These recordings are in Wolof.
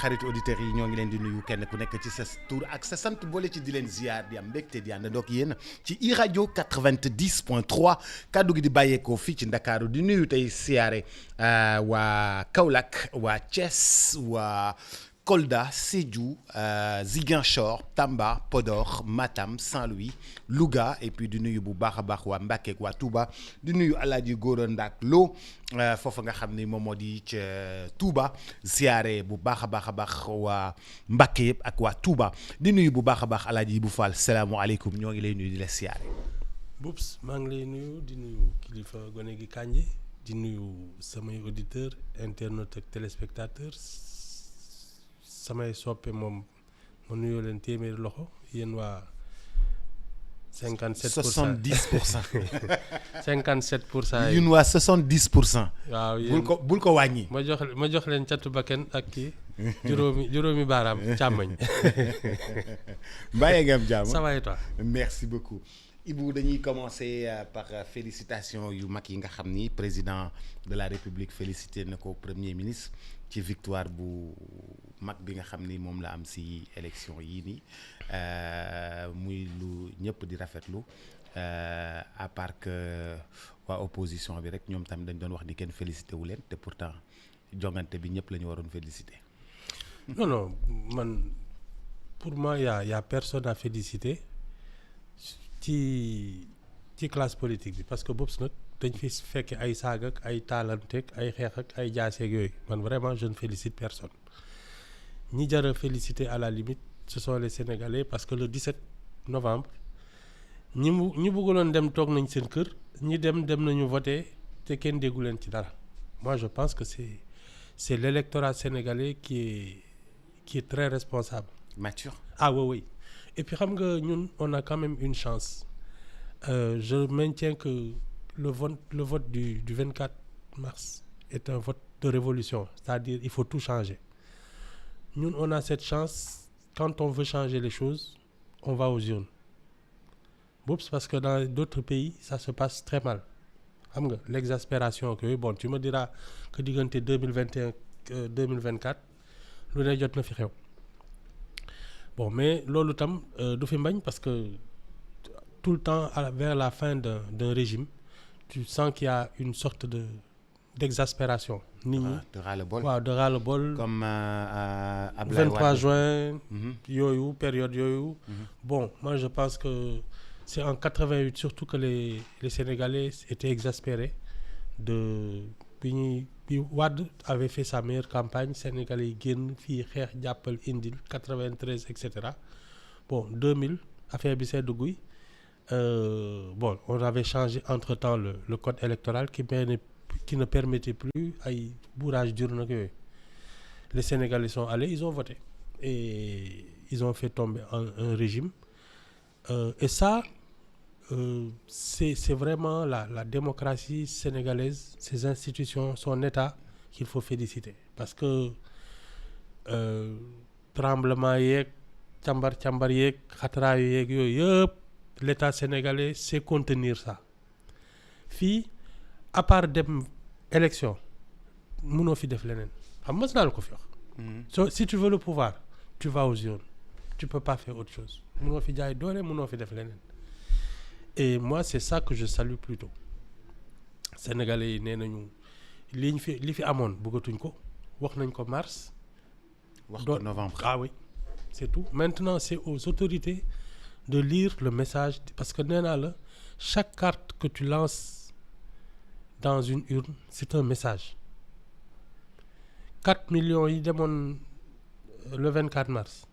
xarit auditeurs yi ñoo ngi leen di nuyu kenn ku nekk ci sa tur ak sa sant boole ci di leen ziar di am mbégte di àndandoo ak yéen ci iRadio 90.3 kaddu gi di bàyyeekoo fii ci Ndakaaru di nuyu tey siyaare waa Kaolack waa Thiès waa Kolda Sédhiou Ziguinchor Tamba Podor Matam Saint-Louis Louga et puis di nuyu bu baax a baax waa Mbacké ak waa Touba di nuyu Alaaji Góora Ndak Lo foofa nga xam ni moom moo di ca Touba ziare bu baax a baax waa Mbacké yëpp ak waa Touba di nuyu bu baax a baax Alaaji bu Fall salaamaaleykum ñoo ngi lay nuyu di la ziare. Boubs maa ngi lay nuyu di nuyu kilifa gone gi Kandji di nuyu samay auditeurs internautes ak téléspectateurs samay soppe moom ma nuyoo leen téeméeri loxo yéen waa 57 pour cent 70%. 57%. ñun waa 70%. waaw yéen bul ko wàññi. ma jox leen catu bakken ak kii juróomi baaraam càmmoñ. mbàyyee nga am jàmm. ça va et toi. merci beaucoup. Ibou dañuy commencer par félicitations yu mag yi nga xam ni président de la République félicité na ko premier ministre ci victoire bu mag bi nga xam ni moom la am ci élection yii nii muy lu ñëpp di rafetlu à part que waa opposition bi rek ñoom tam dañ doon wax di kenn félicité wu leen te pourtant jongante bi ñëpp la ñu waroon félicité. non man pour moi y a personne à féliciter. ci classe politique bi parce que Boubs nag dañ fi fekk ay saaga ak ay taalanteeg ay xeex ak ay jaaseeg yooyu man vraiment je ne félicite personne ñi jar a féliciter à la limite ce sont les Sénégalais parce que le 17 novembre ñi bëggoon dem toog nañ seen kër ñi dem nañu voter te kenn déggu leen ci dara moi je pense que c'est l'électorat sénégalais qui est très responsable. Mature. Ah oui. Et puis xam nga ñun on a quand même une chance je maintiens que le vote du 24 mars est un vote de révolution c'est-à-dire il faut tout changer ñun on a cette chance quand on veut changer les choses on va aux urnes Boubs parce que dans d'autres pays ça se passe très mal xam nga l'exaspération que bon tu me diras que diggante 2021 2024 lu ne jot na fi xew. Bon mais loolu tam du fi mbañ parce que tout le temps vers la fin d'un régime tu sens qu'il y a une sorte d'exaspération nit ñi de ras-le-bol. waaw de ras-le-bol comme Ablaye 23 Wade. juin yooyu période yooyu bon moi je pense que c'est en 88 surtout que les Sénégalais étaient exaspérés bi Wade avait fait sa meilleure campagne Sénégalais yi génn fii xeex jàppal indil 93 et cetera bon 2000 affaire bi sedd guy bon on avait changé entre-temps le code électoral qui ne permettait plus ay bourrage d'urne ak yooyu les Sénégalais sont allés ils ont voté et ils ont fait tomber un régime et ça c'est vraiment la démocratie sénégalaise ses institutions son état qu'il faut féliciter parce que tremblement yeeg càmbar yeeg xataraayu yeeg yooyu yëpp l'état sénégalais sait contenir ça fii à part dem élection mënoo fi def leneen xam mës naa la ko fi wax si tu veux le pouvoir tu vas aux urnes tu peux pas faire autre chose mënoo fi jaay doole mënoo fi def leneen et moi c'est ça que je salue plutôt sénégalais yi nee nañu li fi amoon bëggatuñ ko wax nañ ko mars wax ko novembre. Ah oui c'est tout maintenant c'est aux autorités de lire le message parce que nee naa la chaque carte que tu lances dans une urne c'est un message 4 millions yi demoon le 24 mars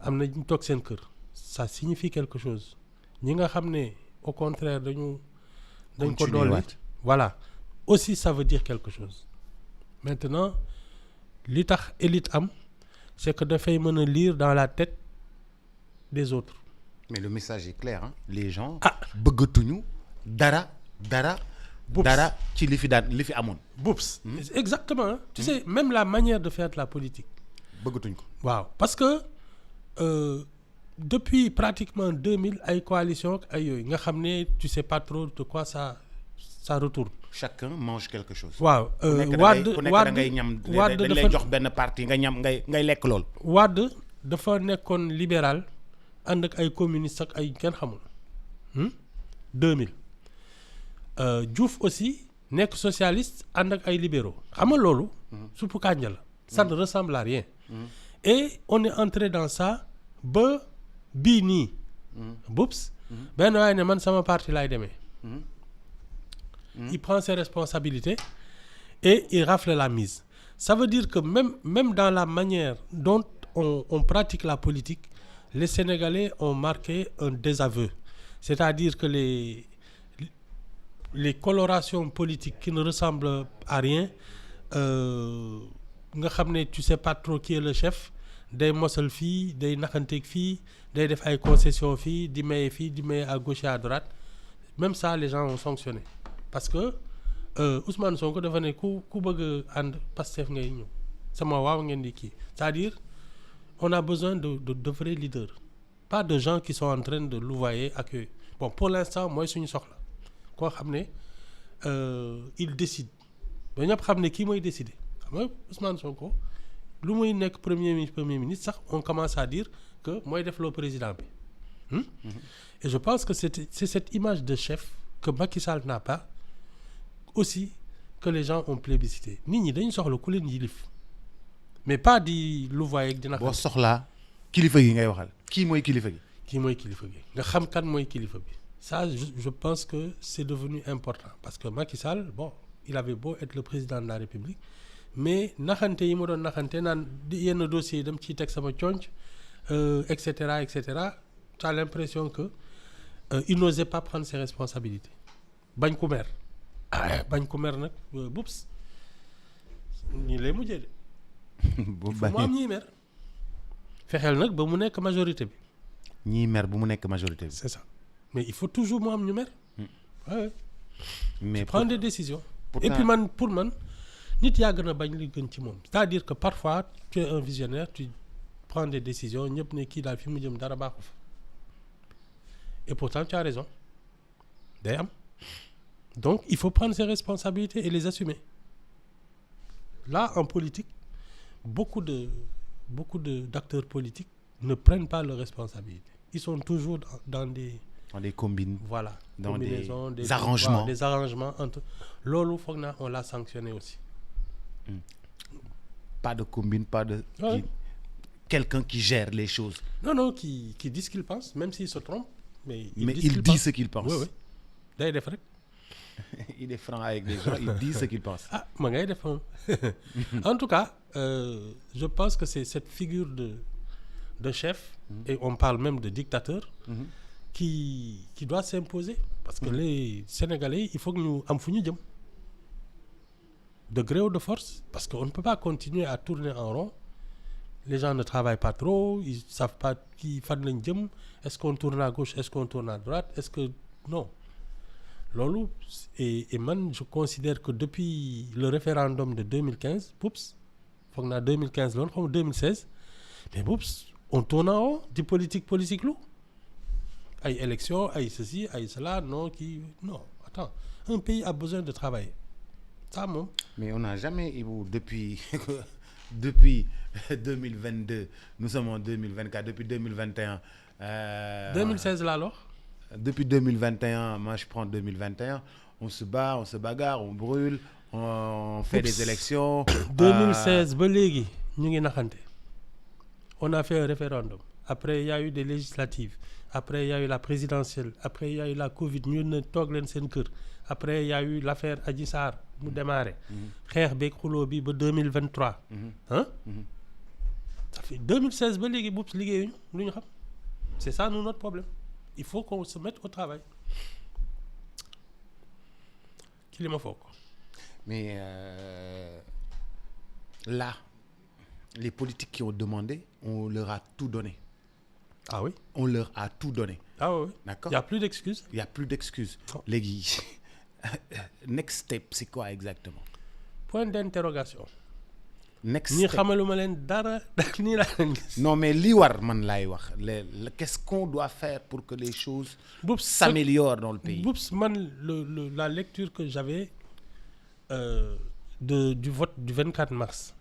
am na ñu toog seen kër ça signifie quelque chose ñi nga xam ne au contraire dañ ko dolli voilà aussi ça veut dire quelque chose maintenant li tax élite am c'est que dafay mën a lire dans la tête des autres. Mais le message est clair hein? Les gens bëggatuñu dara ci li fi amoon. Boubs exactement hein? Tu sais même la manière de faire de la politique bëggatuñ ko. waaw parce que depuis pratiquement 2000 ay coalition ay yooyu nga xam ne tu sais pas trop de quoi ça ça retourne. chacun mange quelque chose. waaw ku nekk da ngay ñam dañ lay jox benn parti nga ñam ngay lekk lool. Wade dafa nekkoon libéral ànd ak ay communiste ak ay kenn xamul 2000 Diouf aussi nekk socialiste ànd ak ay libéraux xam nga loolu. suppu kànja la. ça ne ressemble à rien. et on est entré dans ça ba bii nii. Boubs benn waaye ne man sama parti laay demee. Il prend ses responsabilités et il rafle la mise. Ça veut dire que même dans la manière dont on pratique la politique, les Sénégalais ont marqué un désaveu. C'est-à-dire que les colorations politiques qui ne ressemblent à rien, nga xam ne tu sais pas trop qui est le chef, day mosal fii day naxanteeg fii day def ay concessions fii di maye à gauche et à droite. Même ça, les gens ont sanctionné. Parce que Ousmane Sonko dafa ne ku bëgg ànd Pastef ngay ñëw sama waaw ngeen di kii c'est-à-dire on a besoin de vrais leaders pas de gens qui sont en train de louvoyer ak yooyu bon pour l'instant mooy suñu soxla koo xam ne il décide ba ñëpp xam ne kii mooy décider xam nga Ousmane Sonko lu muy nekk premier ministre sax on commence à dire que mooy def loo président bi et je pense que c'est cette image de chef que Macky Sall n'a pas aussi que les gens ont plébiscité nit ñi dañu soxla ku leen yilif mais pas di louvoyer ak dina xam. boo soxlaa kilifa gi ngay waxal kii mooy kilifa gi. kii mooy kilifa gi nga xam kan mooy kilifa bi. ça je pense que c'est devenu important parce que Macky Sall bon il avait beau être le président de la République mais naxante yi ma doon naxante naan yenn dossiers yi dem ciy teg sama conc et cetera tu as l'impression que il n'osait pas prendre ses responsabilités bañ ku mer bañ ku mer nag Boubs ñii lay mujjee de. bu mu am ñii mer fexeel nag ba mu nekk majorité bi. ñii mer bu mu nekk majorité bi. c'est ça mais il faut toujours mu am ñu mer. Ouais. mais prendre des décisions. pourtant... et puis pour man nit yàgg na bañ li gën ci moom c'est-à-dire que parfois tu es un visionnaire tu prends des décisions ñëpp ne kii daal fi mu jëm dara baaxu fa et pourtant tu as raison day am donc il faut prendre ses responsabilités et les assumer là en politique beaucoup d'acteurs politiques ne prennent pas leurs responsabilités ils sont toujours dans des combines voilà dans des arrangements des arrangements entre loolu foog naa on l'a sanctionné aussi pas de combine pas de quelqu'un qui gère les choses non qui dit ce qu'il pense même s'il se trompe mais il dit ce qu'il pense oui day def rek il est franc avec les gens il dit ce qu'il pense ma ngay def en tout cas je pense que c'est cette figure de chef et on parle même de dictateur qui doit s'imposer parce que les Sénégalais il faut que ñu am fu ñu jëm de gré ou de force parce qu'on ne peut pas continuer à tourner en rond les gens ne travaillent pas trop ils savent pas qui fan lañ jëm est-ce qu'on tourne à gauche est-ce qu'on tourne à droite est-ce que non loolu et man je considère que depuis le référendum de 2015 Boubs foog naa 2015 la woon xam nga 2016 mais Boubs on tourne en rond di politique lu ay élections ay ceci ay cela non attends un pays a besoin de travailler ça moom. mais on n'a jamais depuis 2022 nous sommes en 2024 depuis 2021. 2016 laa la wax. Depuis 2021 moi je prends 2021 on se bat on se bagarre on brûle on fait des élections. 2016 ba léegi ñu ngi naxante on a fait un référendum après il y a eu des législatives après il y a eu la présidentielle après il y a eu la Covid ñu ne toog leen seen kër après il y a eu l'affaire Adji Sarr mu démarré. xeex beeg xuloo bi ba 2023. ça fait 2016 ba léegi Boubs liggéeyuñu lu ñu xam c'est ça notre problème il faut qu'on se mette au travail ci li ma foog. mais là les politiques qui ont demandé on leur a tout donné. Ah oui. On leur a tout donné. Ah oui. D'accord. Il y a plus d'excuses. Il y a plus d'excuses. Oh. Léegi next step c'est quoi exactement? Point d'interrogation. next ñi step. xamaluma leen dara nii laa leen gis. Non mais li war man laay wax qu'est-ce qu'on doit faire pour que les choses Boubs, s'améliorent dans le pays. Boubs, man, la lecture que j'avais du vote du 24 mars,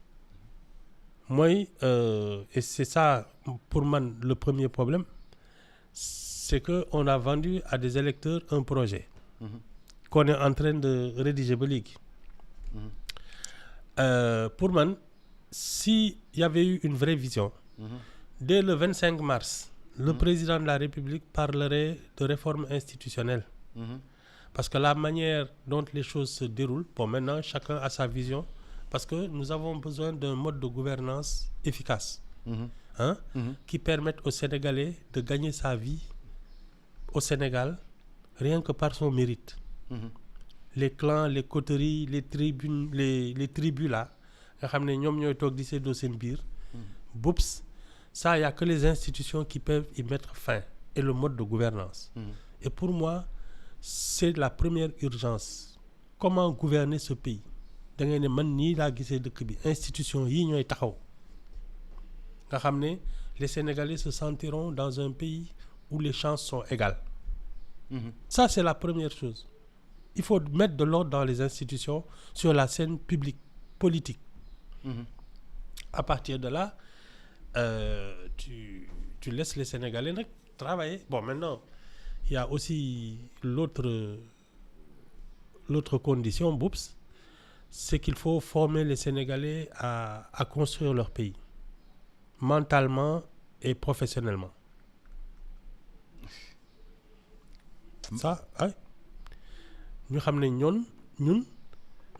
moi, et c'est ça pour moi le premier problème, c'est qu'on a vendu à des électeurs un projet qu'on est en train de rédiger ba léegi. Pour moi, s'il y avait eu une vraie vision, dès le 25 mars, le président de la République parlerait de réforme institutionnelle. Parce que la manière dont les choses se déroulent, bon, maintenant, chacun a sa vision, parce que nous avons besoin d'un mode de gouvernance efficace, qui permette aux Sénégalais de gagner sa vie au Sénégal, rien que par son mérite. Les clans, les coteries, les tribus là, Boubs, ça, il n'y a que les institutions qui peuvent y mettre fin, et le mode de gouvernance. Et pour moi, c'est la première urgence. Comment gouverner ce pays? Institutions, les Sénégalais se sentiront dans un pays où les chances sont égales. Ça, c'est la première chose. Il faut mettre de l'ordre dans les institutions sur la scène publique, politique. À partir de là, tu laisses les Sénégalais travailler. Bon, maintenant, il y a aussi l'autre condition, Boubs, c'est qu'il faut former les Sénégalais à construire leur pays, mentalement et professionnellement. Ça, ouais. Ñu xam ne ñun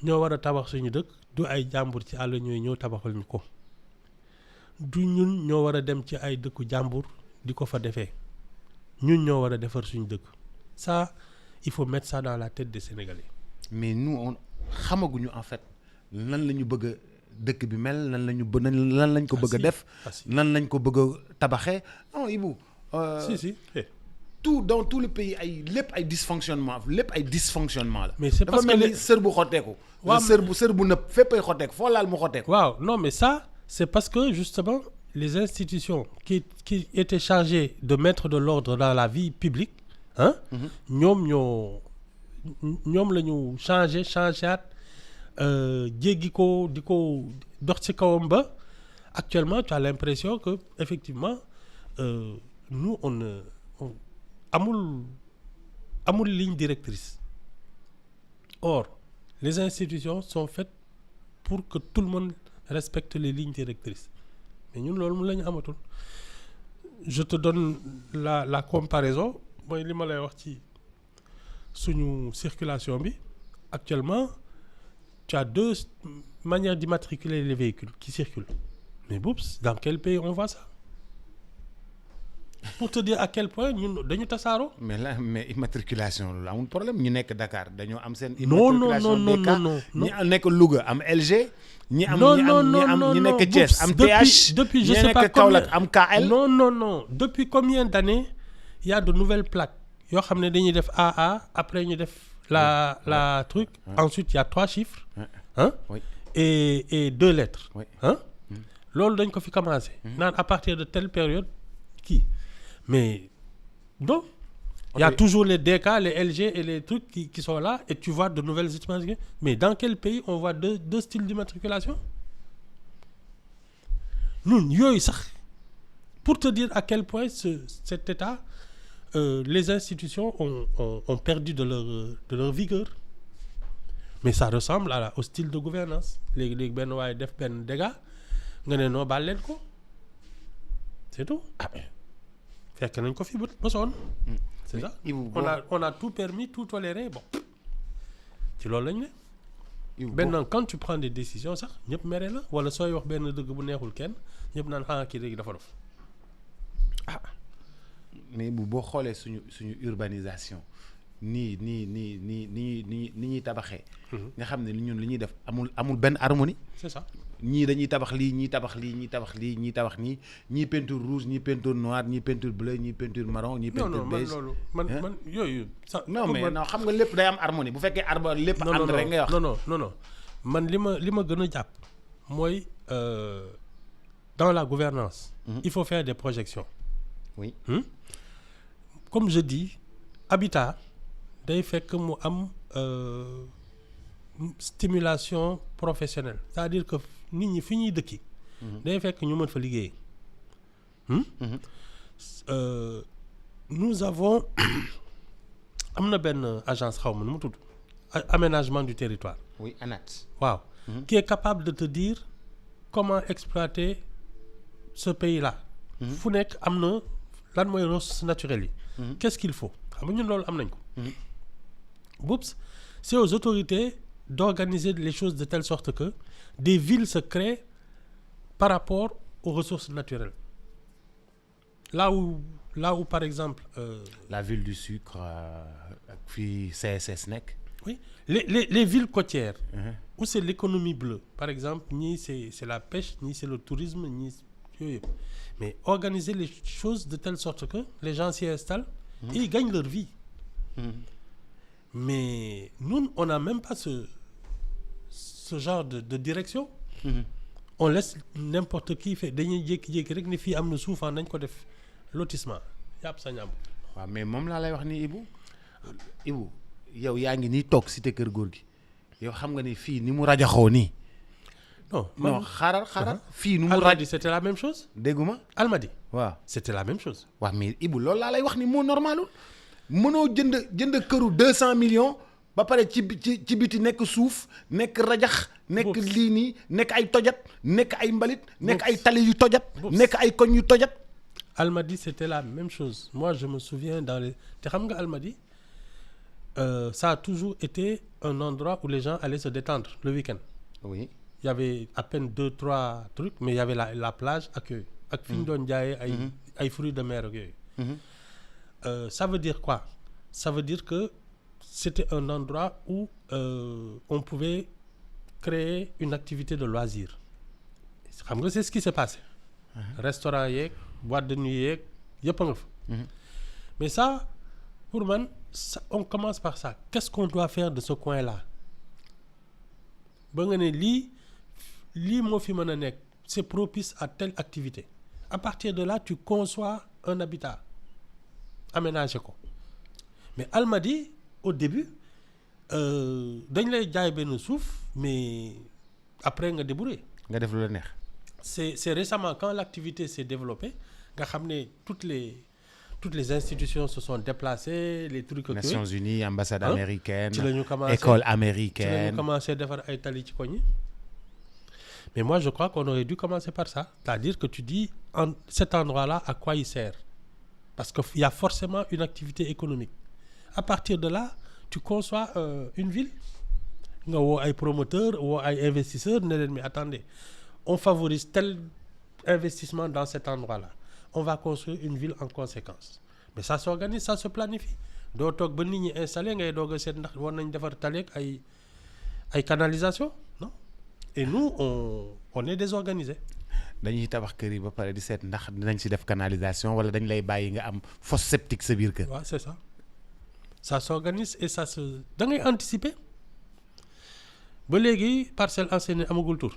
ñoo war a tabax suñu dëkk du ay jàmbur ci àll ñooy ñëw tabaxal ñu ko du ñun ñoo war a dem ci ay dëkku jàmbur di ko fa defee ñun ñoo war a defar suñu dëkk. Ça, il faut mettre ça dans la tête des Sénégalais. Mais nous xamaguñu en fait nan la ñu bëgg a dëkk bi mel nan lañ ko bëgg a def nan lañ ko bëgg a tabaxee. Non Ibou. Si. Tout dans tout le pays ay lépp ay dysfonctionnement la. Mais c'est parce que dafa mel ni sër bu xotteeku. waaw sër bu nëpp fépp ay xotteeku foo laal mu xotteeku. waaw non mais ça c'est parce que justement les institutions qui étaient chargées de mettre de l'ordre dans la vie publique ñoom la ñu changé jéggi ko di ko dox ci kawam ba actuellement tu as l'impression que effectivement nous on amul ligne directrice. Or, les institutions sont faites pour que tout le monde respecte les lignes directrices. Mais nous, loolu lañu amatul. Je te donne la comparaison. Mooy li ma lay wax ci suñu circulation bi. Actuellement, tu as deux manières d'immatriculer les véhicules qui circulent. Mais Boubs, dans quel pays on voit ça? Pour te dire à quel point ñun dañu tasaaroo. mais immatriculation la amul problème ñu nekk Dakar dañoo am seen. immatriculation non ñi nekk Louga am LG. ñi nekk Thiès am TH. depuis je sais pas Kaolack am KL. non depuis combien d'années il y a de nouvelles plaques yoo xam ne dañuy def AA après ñu def la truc. Ensuite il y a 3 chiffres. Et 2 lettres. loolu dañ ko fi commencé. naan à partir de telle période kii. Mais non, il y a toujours les DK, les LG et les trucs qui sont là et tu vois de nouvelles immatriculations. Mais dans quel pays on voit deux styles d'immatriculation? Nous, pour te dire à quel point cet État, les institutions ont perdu de leur vigueur. Mais ça ressemble au style de gouvernance. Les ben way def ben dégâts, nga né no bal len ko. C'est tout. C'est ça. On a tout permis, tout toléré. Bon. Tu l'as dit. Maintenant, quand tu prends des décisions, ça, ñep méré la wala soy wax ben deug bu neexul kenn ñep nan ki légui dafa dof. Mais bo xolé suñu urbanisation ni ñi tabaxé nga xamné ñun li ñuy def amul ben harmonie. C'est ça. ñii dañuy tabax lii ñii tabax nii ñii peinture rouge ñii peinture noire ñii peinture bleu ñii peinture marron ñii peinture beige. man yooyu. non mais non xam nga lépp day am harmonie bu fekkee lépp ànd rek ngay wax. non man li ma gën a jàpp mooy dans la gouvernance, il faut faire des projections. Oui. Comme je dis, habitat day fekk mu am stimulation professionnelle, c'est-à-dire que nit ñi fi ñuy dëkki day fekk ñu mën fa liggéey. Nous avons am na benn agence xaw ma nu mu tudd aménagement du territoire. Oui, ANAT. Waaw. Qui est capable de te dire comment exploiter ce pays-là. fu nekk am na lan mooy ressources naturelles yi. Qu'est-ce qu'il faut xam nga ñun loolu am nañ ko. Boops, c'est aux autorités d'organiser les choses de telle sorte que des villes se créent par rapport aux ressources naturelles. Là où par exemple. La ville du sucre fii CSS nekk. Oui, les villes côtières. Où c'est l'économie bleue. Par exemple, ñii c'est la pêche, ñii c'est le tourisme, ñii yooyu yëpp. Mais organiser les choses de telle sorte que les gens s'y installent et ils gagnent leur vie. Mais nous, on n'a même pas ce genre de direction. On laisse n'importe qui faire dañuy jékki-jékki rek ne fii am na suuf nañ ko def lotissement yàpp sa ñàmb. waaw mais moom laa lay wax ni Ibou yow yaa ngi nii toog cité Kër Góor gi yow xam nga ni fii ni mu rajaxoo nii. non xaaral fii nu mu Almadies c'était la même chose. dégguma Almadies. waaw c'était la même chose. waaw mais Ibou loolu laa lay wax ni moo normalul mënoo jënd këru 200 millions ba pare ci biti nekk suuf nekk rajax. nekk lii nii nekk ay tojat nekk ay mbalit. nekk ay tali yu tojat. nekk ay koñ yu tojat. Almadies c'était la même chose. Moi je me souviens te xam nga Almadies ça a toujours été un endroit où les gens allaient se détendre le week-end. Oui. Il y avait à peine 2-3 trucs mais il y avait la plage ak yooyu. ak fi ñu doon jaayee ay fruits de mer ak yooyu. Ça veut dire quoi? Ça veut dire que c'était un endroit où on pouvait créer une activité de loisir. Xam nga c'est ce qui s'est passé. Restaurant yeeg boîte de nuit yeeg yëpp a nga fa. Mais ça pour man on commence par ça. Qu'est-ce qu'on doit faire de ce coin-là? Ba nga ne lii moo fi mën a nekk c'est propice à telle activité. À partir de là tu conçois un habitat aménagé ko. Mais Almadies au début dañ lay jaay benn suuf mais après nga débrouiller. nga def lu la neex. C'est récemment quand l'activité s'est développée nga xam ne toutes les institutions se sont déplacées les trucs. Nations Unies, ambassade américaine. ci la ñu commencé école américaine. ci la ñu commencé defar ay tali ci koñ yi. Mais moi je crois qu'on aurait dû commencer par ça. C'est-à-dire que tu dis cet endroit-là à quoi il sert. Parce que il y a forcément une activité économique. À partir de là tu conçois une ville nga woo ay promoteurs woo ay investisseurs ne leen mais attendez on favorise tel investissement dans cet endroit-là on va construire une ville en conséquence. Mais ça s'organise, ça se planifie. doo toog ba nit ñi installé ngay doog a seet ndax war nañ defar taleeg ay canalisation non. Et nous on est désorganisé. dañuy tabax kër yi ba pare di seet ndax dinañ ci def canalisation wala dañ lay bàyyi nga am fosse septique sa biir kër. waaw c'est ça. Ça s'organise et ça se da ngay anticiper ba léegi Parcelles Assainies amagul tur.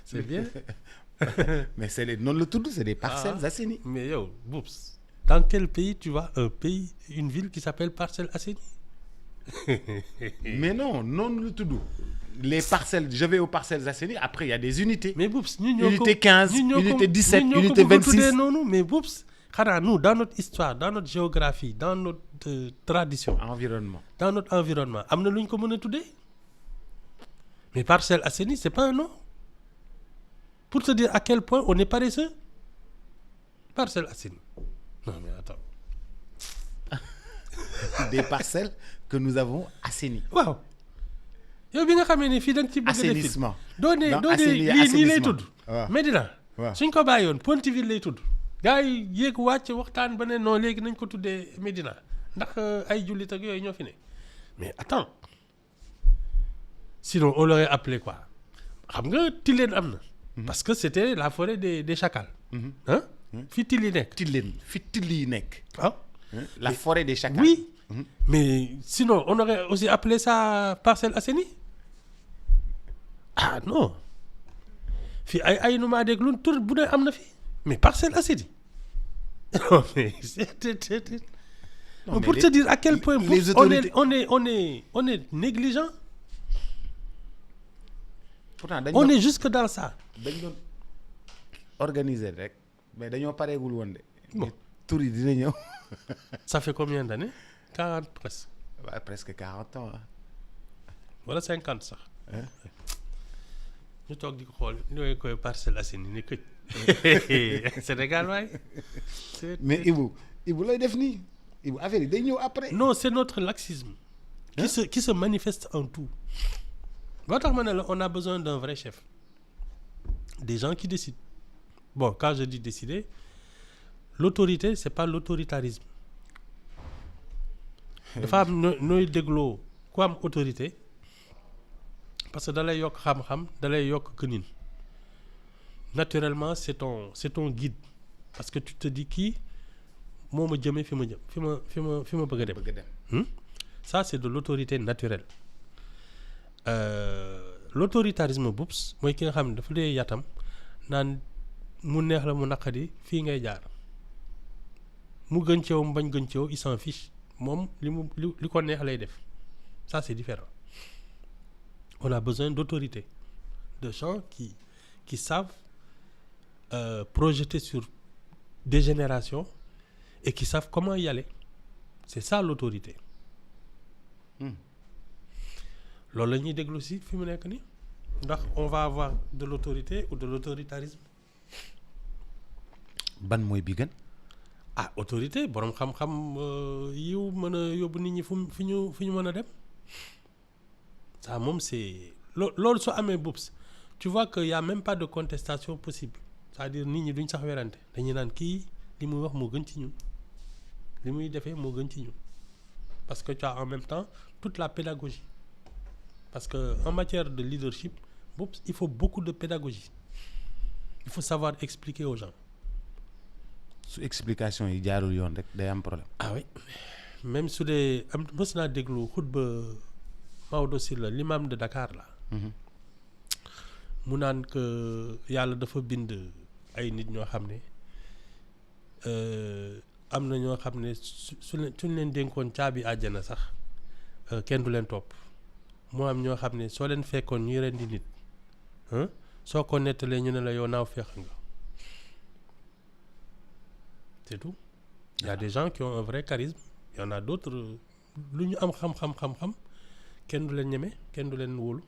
C'est bien. Mais c'est noonu la tudd c'est des Parcelles Assainies. Mais yow Boups dans quel pays tu vois une ville qui s'appelle Parcelles Assainies? Mais non noonu la tudd les parcelles je vais aux Parcelles Assainies après il y a des unités. Mais Boups ñun ñoo ko unité 15 unité 17 unité 26 noonu mais Boups xanaa nous dans notre histoire dans notre géographie dans notre tradition. environnement dans notre environnement am na lu ñu ko mën a tuddee mais Parcelles Assainies c'est pas un nom pour te dire à quel point on est paresseux. Parcelles Assainies non mais attends. des parcelles que nous avons assainies. waaw yow bi nga xamee ne fii da nga ci bëgg a def assainissement. doo ne lii nii lay tudd. waaw Médina. waaw suñ ko bàyyoon Pontiville lay tudd. gars yi yéeg wàcc waxtaan ba ne non léegi nañ ko tuddee Médina ndax ay jullit ak yooyu ñoo fi ne mais attends sinon on l'aurait appelé quoi xam nga Tilène am na. parce que c'était la forêt des chacals. ah fi Tilly nekk. Tilène fi Tilly nekk. ah la forêt des chacals. oui mais sinon on aurait aussi appelé ça Parcelles Assainies ah non fii ay nu maa dégg lu tur bu dee am na fi mais Parcelles Assainies non mais Non, mais pour te dire à quel point les on autorités- est négligent. pourtant dañ On doon est jusque dans ça. dañ doon organiser rek mais dañoo pareegul woon de. Bon. mais tur yi dina ñëw. Ça fait combien d'années 40 presque. waaw presque 40 ans ah. Wala 50 sax. Hein? ñu toog di ko xool ñooy koy Parcelles Assainies ni këj. Sénégal waay. mais Ibou lay def nii Ibou affaire yi day ñëw après. Non, c'est notre laxisme qui se manifeste en tout. Boo tax ma ne la on a besoin d'un vrai chef. Des gens qui décident. Bon, quand je dis décider, l'autorité, c'est pas l'autoritarisme. Dafa am nooy dégloo ku am autorité parce que da lay yokk xam-xam da lay yokk kënin. Naturellement, c'est ton guide parce que tu te dis kii moo ma jëmee fi ma jëm fi ma bëgg a dem. bëgg a dem. Ça, c'est de l'autorité naturelle. L'autoritarisme boops mooy ki nga xam ne dafa lay yatam naan mu neex la mu naqadi fii ngay jaar mu gën ci yow mu bañ gën ci yow il s'en fiche moom li ko neex lay def. Ça, c'est différent. On a besoin d'autorité, de gens qui savent projeter sur des générations et qui savent comment y aller. C'est ça l'autorité. Loolu la ñuy déglu si fi mu nekk nii ndax on va avoir de l'autorité ou de l'autoritarisme. ban mooy bi gën. Ah, autorité borom xam-xam yiw mën a yóbbu nit ñi fi ñu mën a dem. Ça moom c'est loolu soo amee boops tu vois que y a même pas de contestation possible c'est-à-dire nit ñi duñ sax werante dañuy naan kii li muy wax moo gën ci ñun li muy defee moo gën ci ñun parce que tu as en même temps toute la pédagogie parce que en matière de leadership boops il faut beaucoup de pédagogie il faut savoir expliquer aux gens. su explication yi jaarul yoon rek day am problème. Ah oui même su dee am mës naa déglu xutba Maodo Sylla l'imam de Dakar la mu naan que yàlla dafa bind ay nit ñoo xam ne am na ñoo xam ne suñ leen dénkoon caabi àjjana sax kenn du leen topp moo am ñoo xam ne soo leen fekkoon ñuy rendi nit soo ko nettalee ñu ne la yow naaw feex nga c'est tout. Il y a des gens qui ont un vrai charisme il y en a d'autres lu ñu am xam-xam kenn du leen ñeme kenn du leen wóolu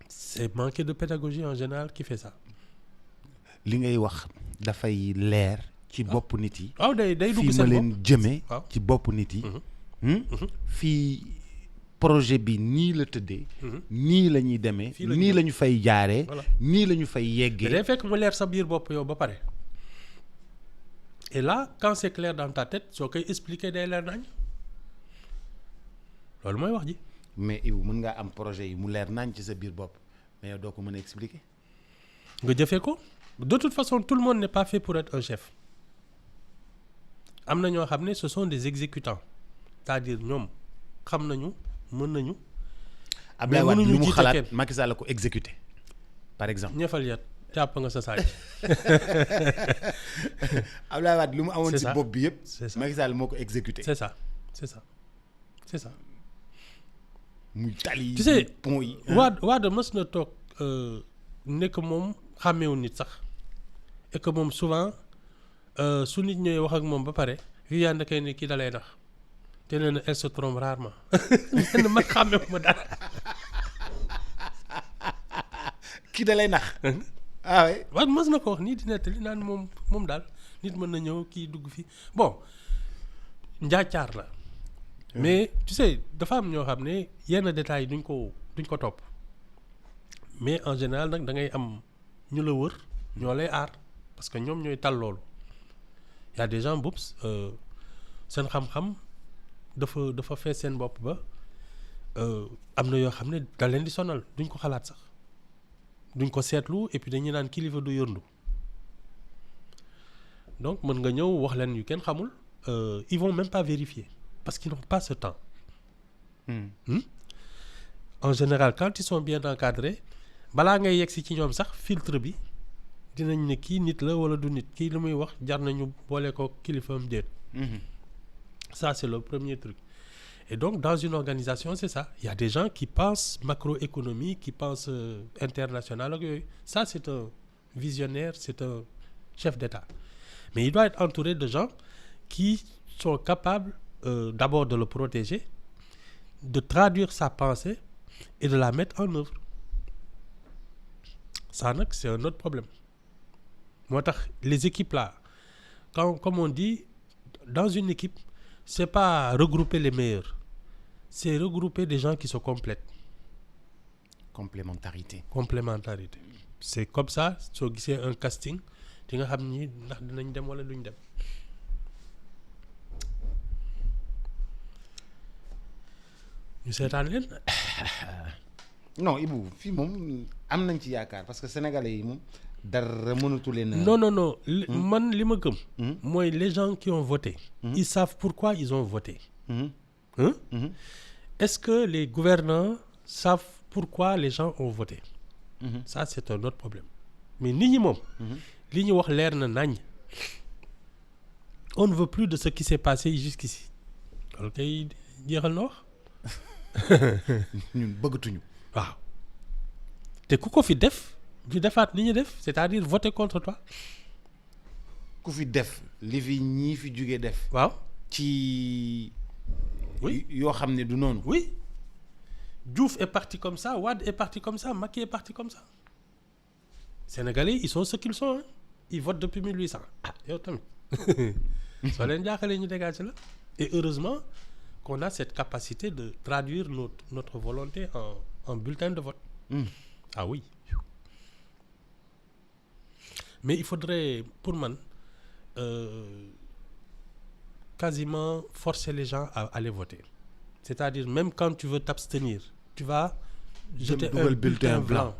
c'est manquer de pédagogie en général qui fait ça. li ngay wax dafay leer ci bopp nit yi. waaw day dugg fii ma seen leen bopp jëmee. waaw ci bopp nit yi. fii projet bi nii la tëddee. nii la ñuy demee. nii la ñu fay jaaree. Voilà. nii la ñu fay yeggee. day fekk mu leer sa biir bopp yow ba pare. Et là quand c'est clair dans ta tête soo koy expliquer day leer nañ loolu mooy wax ji. mais Ibou mën ngaa am projet yi mu leer nañ ci sa biir bopp mais yow doo ko mën a expliquer. nga jëfee ko de toute façon tout le monde n'est pas fait pour être un chef am na ñoo xam ne ce sont des exécutants c'est-à-dire ñoom xam nañu mën nañu. Abdoulaye Wade mënuñu lu mu jiite xalaat kenn. Macky Sall la ko exécuté par exemple. ñeefal yat jàpp nga sa saaj. Abdoulaye Wade lu mu amoon C'est ci ça. bopp bi yëpp. C'est ça. Macky Sall moo ko exécuté. c'est ça c'est ça c'est ça. muy tali. Tu sais, pont yi. Wade mës na toog nekk moom xàmmeewu nit sax et que moom souvent su nit ñëwee wax ak moom ba pare Viviane da koy ne kii da lay nax te nee na elle se trompe rarement nee na man xàmmeewu ma dara. kii da lay nax. ah oui. Wade mës na ko wax nii di nettali naan moom daal nit mën na ñëw kii dugg fi bon njaacaar la. mais tu sais dafa am ñoo xam ne yenn détails duñ ko topp mais en général nag da ngay am ñu la wër ñoo lay aar parce que ñoom ñooy tal loolu y a des gens boops seen xam-xam dafa fees seen bopp ba am na yoo xam ne da leen di sonal duñ ko xalaat sax duñ ko seetlu et puis dañuy naan kilifa du yërndu donc mën nga ñëw wax leen yu kenn xamul ils vont même pas vérifier parce qu'ils n'ont pas ce temps. en général quand ils sont bien encadrés balaa ngay yegg si ci ñoom sax filtre bi dinañ ne kii nit la wala du nit kii lu muy wax jar nañu boole ko kilifaam déet. Ça c'est le premier truc. Et donc dans une organisation c'est ça, il y a des gens qui pensent macroéconomie, qui pensent international ak yooyu. Ça c'est un visionnaire, c'est un chef d'État. Mais il doit être entouré de gens qui sont capables d'abord de le protéger, de traduire sa pensée et de la mettre en œuvre. Ça nag c'est un autre problème. Moo tax les équipes là, comme on dit, dans une équipe, c'est pas regrouper les meilleurs, c'est regrouper des gens qui se complètent. Complémentarité. Complémentarité. C'est comme ça soo gisee un casting di nga xam ni ndax dinañ dem wala duñ dem. ñu seetaan leen. Non Ibou fii moom am nañ ci yaakaar parce que sénégalais yi moom dara mënatu leen. Non. Man li ma gëm. mooy les gens qui ont voté. Ils savent pourquoi ils ont voté. Est-ce que les gouvernants savent pourquoi les gens ont voté? Ça c'est un autre problème. Mais nit ñi moom. li ñu wax leer na nañ. On ne veut plus de ce qui s'est passé jusqu'ici. loolu kay jeexal na wax. ñun bëggatuñu. waaw te ku ko fi def ñu defaat li ñu def c'est-à-dire voter contre toi. ku fi def li fi ñii fi jugee def. waaw ci. oui yoo xam ne du noonu. oui Diouf est parti comme ça, Wade est parti comme ça, Macky est parti comme ça. Sénégalais ils sont ce qu'ils sont hein. Ils votent depuis 1800. ah yow tamit soo leen jaaxalee ñu dégagé la. Et heureusement qu'on a cette capacité de traduire notre volonté en bulletin de vote. Ah oui. Mais il faudrait pour man quasiment forcer les gens à aller voter. C'est-à-dire même quand tu veux t'abstenir, tu vas jeter un bulletin blanc.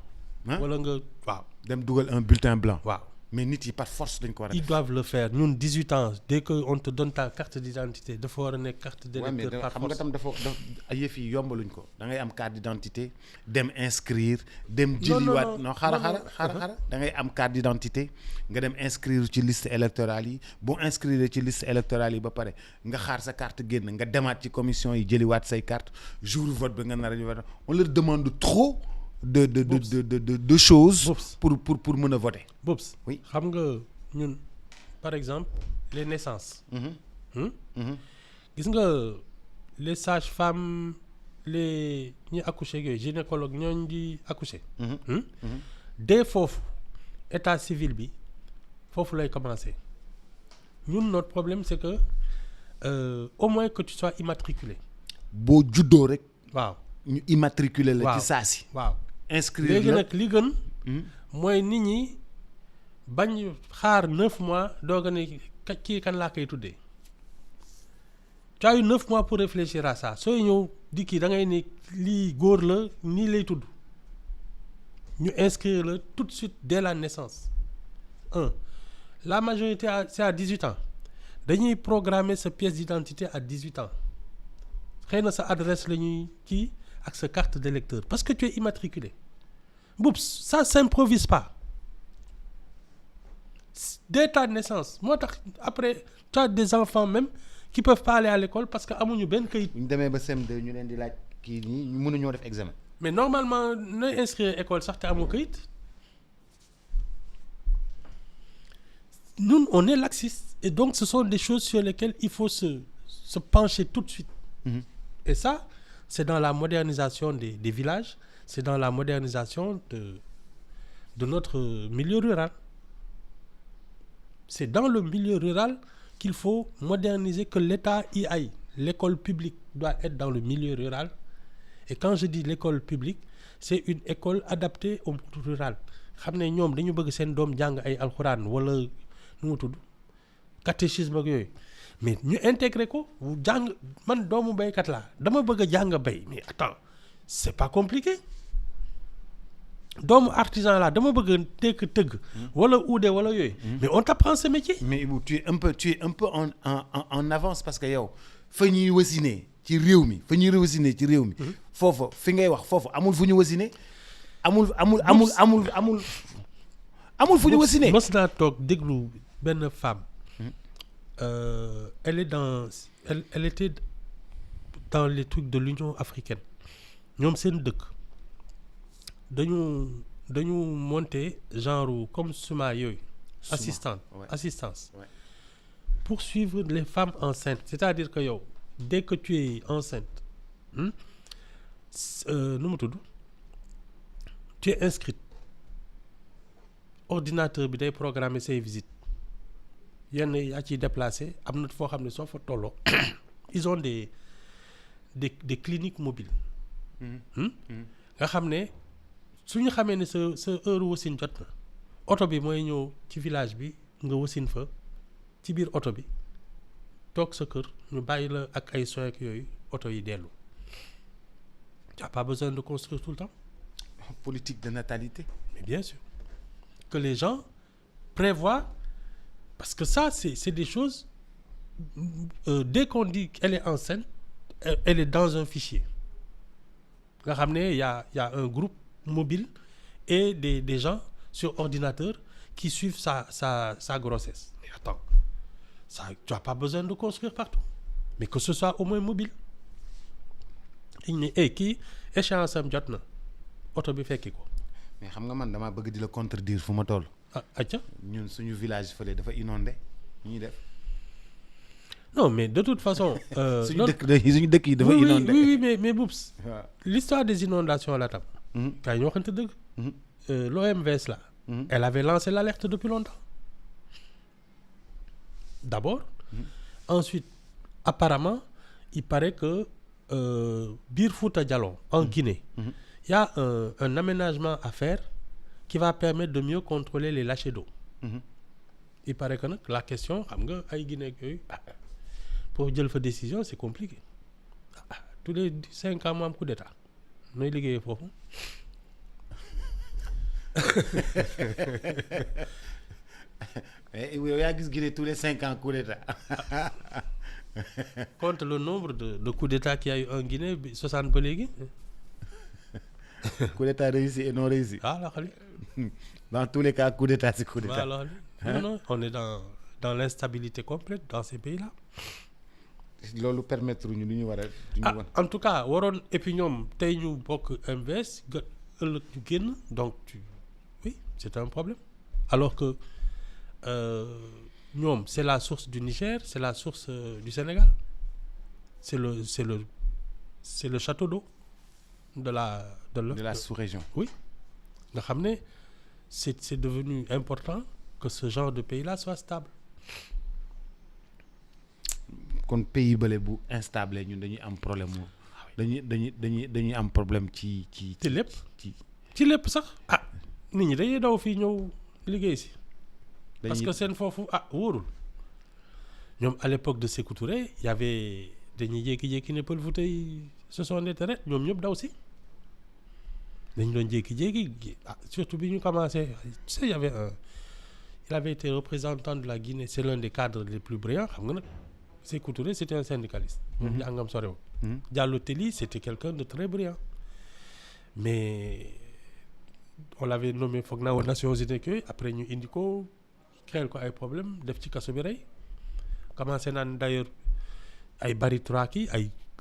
Wala nga waaw. dem dugal un bulletin blanc. waaw. Mais nit yi par force dañ ko war a def. Ils doivent le faire. Ñun 18 ans dès que on te donne ta carte d'identité dafa war a nekk carte d'électeur par xam nga force. tam dafa yëf yi yombaluñ ko da ngay am carte d'identité dem inscrire dem jëliwaat non xaaral da ngay am carte d'identité nga dem inscrire ci liste électorale yi boo inscrire ci liste électorale yi ba pare nga xaar sa carte génn nga demaat ci commission yi jëliwaat say carte jour vote bi nga nar a ñëwaat on leur demande trop de choses pour mën a voter. Bobs oui xam nga ñun par exemple les naissances. gis nga les sages-femmes les ñi accoucher yooyu gynécologue ñooñ di accoucher. dès foofu état civil bi foofu lay commencer. ñun notre problème c'est que au moins que tu sois immatriculé. boo juddoo rek. waaw ñu immatriculer la. ci saa si waaw inscrire léegi la nag li gën. mooy nit ñi bañ xaar 9 mois doog a ne kii kan laa koy tuddee. tu as eu 9 mois pour réfléchir à ça sooy ñëw di kii da ngay ne lii góor la nii lay tudd ñu inscrire la tout de suite dès la naissance. La majorité c'est à 18 ans dañuy programmer sa pièce d'identité à 18 ans xëy na sa adresse la ñuy kii ak sa carte d'électeur parce que tu es immatriculé. Boups ça s'improvise pas dès ta naissance moo tax après tu as des enfants même qui peuvent pas aller à l'école parce que amuñu benn kayit. bu ñu demee ba CM2 ñu leen di laaj kii nii ñu mënuñoo def examen. mais normalement nooy inscrire école sax te amoo kayit. Nous on est laxiste et donc ce sont des choses sur lesquelles il faut se pencher tout de suite. Et ça c'est dans la modernisation des villages, c'est dans la modernisation de notre milieu rural. C'est dans le milieu rural qu'il faut moderniser, que l'État y aille. L'école publique doit être dans le milieu rural. Et quand je dis l'école publique, c'est une école adaptée au monde rural. Xam ne ñoom dañu bëgg seen doom jàng ay alxuraan wala nu mu tudd catéchisme ak yooyu mais ñu intégrer ko jàng man doomu béykat laa dama bëgg a jàng béy mais attends c'est pas compliqué. doomu artisan là dama bëgg a tëgg wala uude wala yooyu. mais on t'apprend ce métier. mais tu es un peu en avance parce que yow fa ñuy wasinee ci réew mi fa ñuy wasine ci réew mi. foofa fi ngay wax foofu amul fu ñu wasine amul fu ñu wasine. mës naa toog déglu benn femme. Elle était dans les trucs de l'Union africaine ñoom seen dëkk dañu monter genre comme suma yooyu. assistance. Ouais. Pour suivre les femmes enceintes c'est-à-dire que yow dès que tu es enceinte nu mu tudd tu es inscrite ordinateur bi day programmer say visites yenn yaa ciy déplacé am na foo xam ne soo fa tolloo ils ont des cliniques mobiles. nga xam ne su ñu xamee ne sa heure wasin jot na oto bi mooy ñëw ci village bi nga wasin fa ci biir oto bi toog sa kër ñu bàyyi la ak ay soins ak yooyu oto yi dellu. Tu n'as pas besoin de construire tout le temps. Politique de natalité. Mais bien sûr que les gens prévoient parce que ça c'est des choses dès qu'on dit qu'elle est enceinte elle est dans un fichier nga xam ne y a un groupe mobile et des gens sur ordinateur qui suivent sa grossesse. Mais attends, ça tu as pas besoin de construire partout mais que ce soit au moins mobile. dañ ne kii échéance am jot na oto bi fekki ko. mais xam nga man damaa bëgg di la contredire fu ma toll. acca ñun suñu village fële dafa inondé ñuy def. non mais de toute façon. suñu dëkk yi dafa inondé. oui mais Boubs. waaw l'histoire des inondations la tam. kay ñu waxante dëgg. L'OMVS là. Elle avait lancé l'alerte depuis longtemps. D'abord. Ensuite apparemment il paraît que biir Fouta Djallon en Guinée. Il y a un aménagement à faire qui va permettre de mieux contrôler les lâchers d'eau. Il paraît que nag la question xam nga ay Guinée yooyu pour jël fa décision c'est compliqué tous les 5 ans mu am coup d'état nooy liggéeyee foofu. yow yaa gis Guinée tous les 5 ans coup d'état. Compte le nombre de coups d'état qu'il y a eu en Guinée 60 ba léegi. coup d'état réussi et non réussi. la xali. Dans tous les cas coup d'état c'est coup d'état. Non, on est dans l'instabilité complète dans ces pays-là. loolu permettre ñu lu ñu war a. En tout cas waroon et puis ñoom tey ñu bokk MVS ëllëg ñu génn donc oui c'est un problème alors que ñoom c'est la source du Niger c'est la source du Sénégal c'est le château d'eau de la sous-région. Oui nga xam ne c'est devenu important que ce genre de pays-là soit stable. kon pays bële bu instable ñun dañuy am problème dañuy am problème ci lépp ci lépp sax nit ñi dañuy daw fii ñëw liggéey si parce que seen foofu wóorul ñoom à l'époque de Sékou Touré y avait dañuy jékki-jékki ne Pël Fuuta yi ce sont des terres ñoom ñëpp daw si dañ doon jékki-jékki surtout bi ñu commencé tu sais il avait été représentant de la Guinée c'est l'un des cadres les plus brillants xam nga nag Sékou Touré c'était un syndicaliste. moom jàngam sorew. Diallo Telli c'était quelqu'un de très brillant mais on l'avait nommé foog naa aux Nations Unies que après ñu indi ko créer ko ay problème def ci kaso bi rey commencé naan d'ailleurs ay Barry Troaki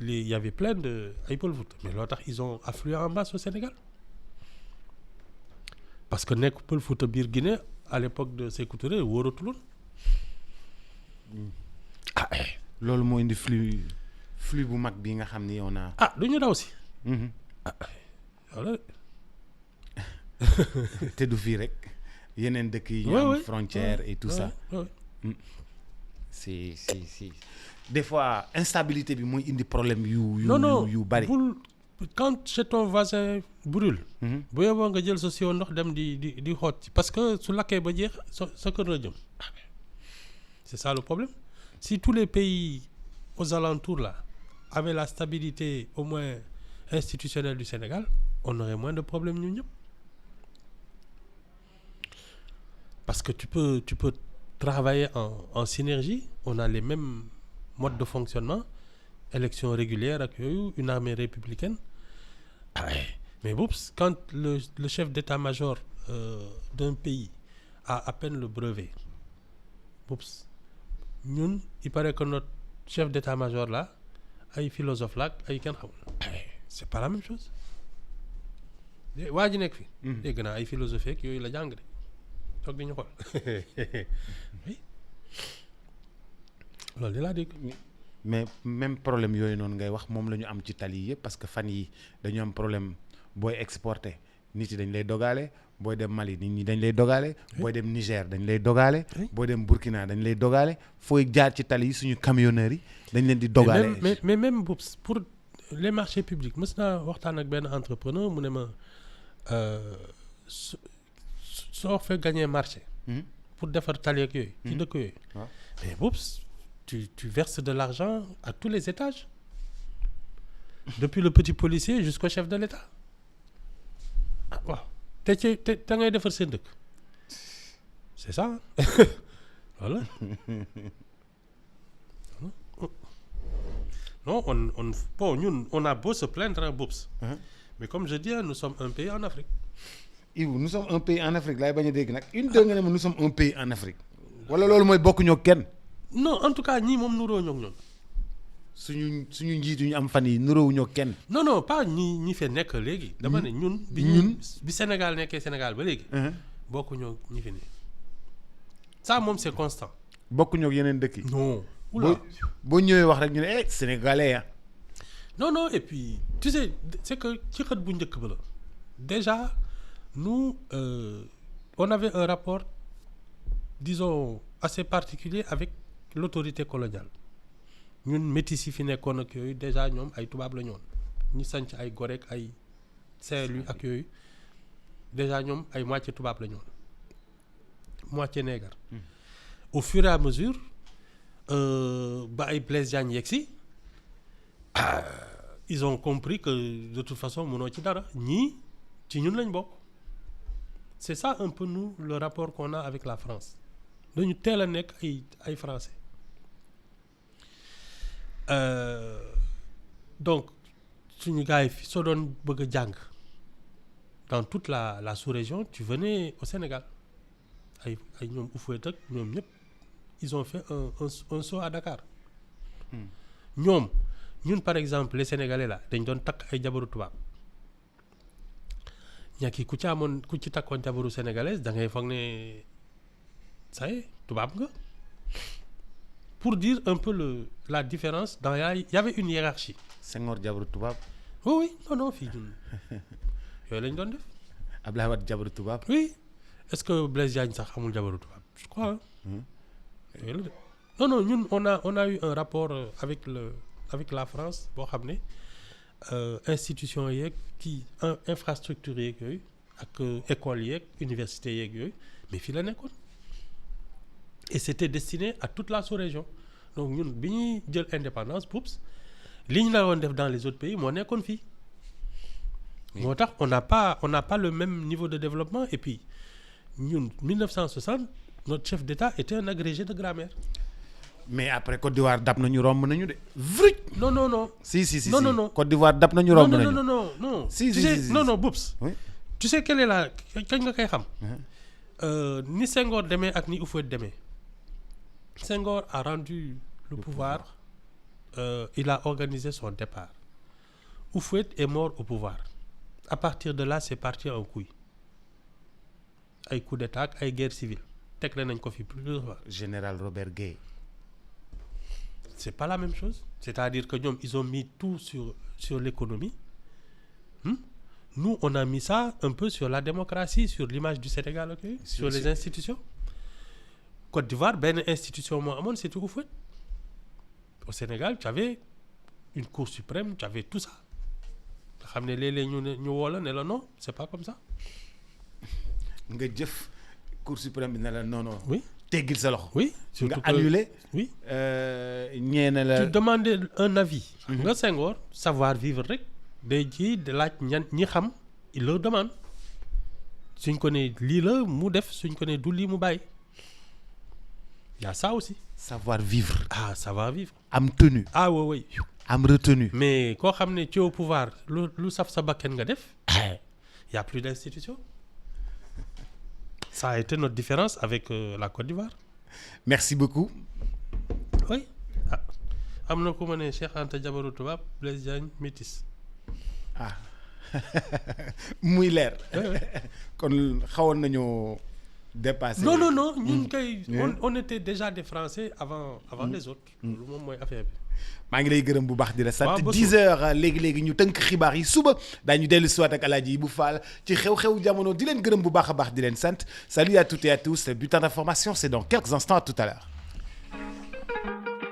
il y avait plein de ay Pël Fuuta mais loo tax ils ont afflué en masse au Sénégal parce que nekk Pël Fuuta biir Guinée à l'époque de Sékou Touré wóoratuloon. loolu moo indi flux bu mag bi nga xam ni yow naa. du ñu daw si. voilà. te du fii rek yeneen dëkk yi. ñu am frontière et tout ça. c'est des fois instabilité bi mooy indi problème yu bari. Quand chez ton voisin brûle. bu yeboo nga jël sa siwo ndox dem di xoot ci parce que su lakkee ba jeex sa kër la jëm. C'est ça le problème. Si tous les pays aux alentours là avaient la stabilité au moins institutionnelle du Sénégal, on aurait moins de problèmes ñun ñëpp. Parce que tu peux travailler en synergie, on a les mêmes modes de fonctionnement élection régulière ak yooyu une armée républicaine mais boops quand le chef d'état-major d'un pays a à peine le brevet boops ñun il paraît que notre chef d'état-major là ay philosophe la ay kenn xamul c'est pas la même chose waa ji nekk fi dégg naa ay philosophie ak yooyu la jàng de toog di ñu xool oui loolu di laa dégg mais même problème yooyu noonu ngay wax moom la ñu am ci tali yëpp parce que fan yi dañu am problème booy exporter nit yi dañ lay dogaale booy dem Mali nit ñi dañ lay dogaale booy dem Niger dañ lay dogaale booy dem Burkina dañ lay dogaale fooy jaar ci tali yi suñu camionneurs yi dañ leen di dogaale mais même boobu pour les marchés publics mës naa waxtaan ak benn entrepreneur mu ne ma soo fee gagné marché pour defar tali ak yooyu ci dëkk yooyu mais boobu tu verses de l'argent à tous les étages depuis le petit policier jusqu'au chef de l'État waaw te ngay defar seen dëkk c'est ça voilà non bon ñun on a beau se plaindre hein, Boubs mais comme je dis nous sommes un pays en Afrique. Yves nous sommes un pays en Afrique laay bañ a dégg nag une deux nga ne ma nous sommes un pays en Afrique wala loolu mooy bokkuñoo kenn. non en tout cas ñii moom nuróowuñoo ak ñoom. suñu njiit yu ñu am fan yi nuróowuñoo kenn. non pas ñi fee nekk léegi. dama ne ñun. bi Sénégal nekkee Sénégal ba léegi. bokkuñoo ñi fi ne. ça moom c'est constant. bokkuñoo ak yeneen dëkk yi. non. boo ñëwee wax rek ñu ne sénégalais ya. non et puis tu sais c'est que ci xët bu njëkk ba la déjà nous on avait un rapport disons assez particulier avec l'autorité coloniale ñun métis yi fi nekkoon ak yooyu déjà ñoom ay tubaab la ñoon ñu sanc ay Gorée ak ay Saint-Louis ak yooyu déjà ñoom ay moitié tubaab la ñoon moitié nègre au fur et à mesure ba ay Blaise Diagne yegg si ils ont compris que de toute façon mënoo ci dara ñii ci ñun lañ bokk c'est ça un peu nous le rapport qu'on a avec la France dañu teel a nekk ay français donc suñu gars yi fi soo doon bëgg a jàng dans toute la sous-région tu venais au Sénégal ay ñoom Houphouët ak ñoom ñëpp ils ont fait un saut à Dakar ñoom ñun par exemple les Sénégalais là dañ doon takk ay jabaru tubaab ñàkk yi ku ci takkoon jabaru sénégalaise da ngay foog ne ça y est tubaab nga pour dire un peu la différence dans y avait une hiérarchie. Senghor jabaru tubaab. oui non fii ñun yooyu lañ doon def. Abdoulaye Wade jabaru tubaab. oui est-ce que Blaise Diagne sax amul jabaru tubaab je crois yooyu la non ñun on a eu un rapport avec la France boo xam ne institution yeeg kii infrastructure yeeg yooyu ak école yeeg université yeeg yooyu mais fii la nekkoon et c'était destiné à toute la sous-région donc ñun bi ñuy jël indépendance poups li ñu la woon def dans les autres pays moo nekkoon fii moo tax on n'a pas le même niveau de développement et puis ñun 1960 notre chef d'État était un agrégé de grammaire. mais après Côte d'Ivoire dab nañu romb nañu de. vrij. non. si non. Côte d'Ivoire dab nañu romb nañu. non. si non Boubs. Oui. Tu sais quelle est la kañ nga koy xam. ni Senghor demee ak ni Houphouët demee. Senghor a rendu le pouvoir. Il a organisé son départ. Houphouët est mort au pouvoir. À partir de là c'est parti en couille. ay coup d'état ak ay guerre civile teg nañ ko fi plusieurs fois. Général Robert Gueye. C'est pas la même chose. C'est-à-dire que ñoom ils ont mis tout sur l'économie. Nous on a mis ça un peu sur la démocratie, sur l'image du Sénégal, okay? Sur les institutions. Côte d'Ivoire benn institution moo amoon c'est Houphouët. Au Sénégal tu avais une cour suprême, tu avais tout ça. nga xam ne léeg-léeg ñu woo la ne la non c'est pas comme ça. nga jëf cour suprême bi ne la non. oui teggil sa loxo. oui nga annulé. oui ñeena la. tu demandais un avis. nga Senghor savoir vivre rek day ji de laaj ñi xam il leur demande suñ ko ne lii la mu def suñ ko ne du lii mu bàyyi. y a ça aussi. savoir vivre. savoir vivre. am tenue. oui. am retenu. mais koo xam ne ci au pouvoir lu saf sa bakken nga def y a plus d'institution. Ça a été notre différence avec la Côte d'Ivoire. Merci beaucoup. Oui. Ah am na ku ma ne Cheikh Anta Jabaru tubaab Blaise Diagne métis. ah muy leer. kon xawoon nañoo dépasser. non ñun kay on était déjà des Français avant les autres. loolu moom mooy affaire bi. maa ngi lay gërëm bu baax di la sant. 10 heures léegi ñu tënk xibaar yi suba daañu dellu si waat ak Alaaji Ibou Fall ci xew-xew jamono di leen gërëm bu baax a baax di leen sant. Salut à toutes et à tous. Le bulletin d'information c'est dans quelques instants. À tout à l'heure.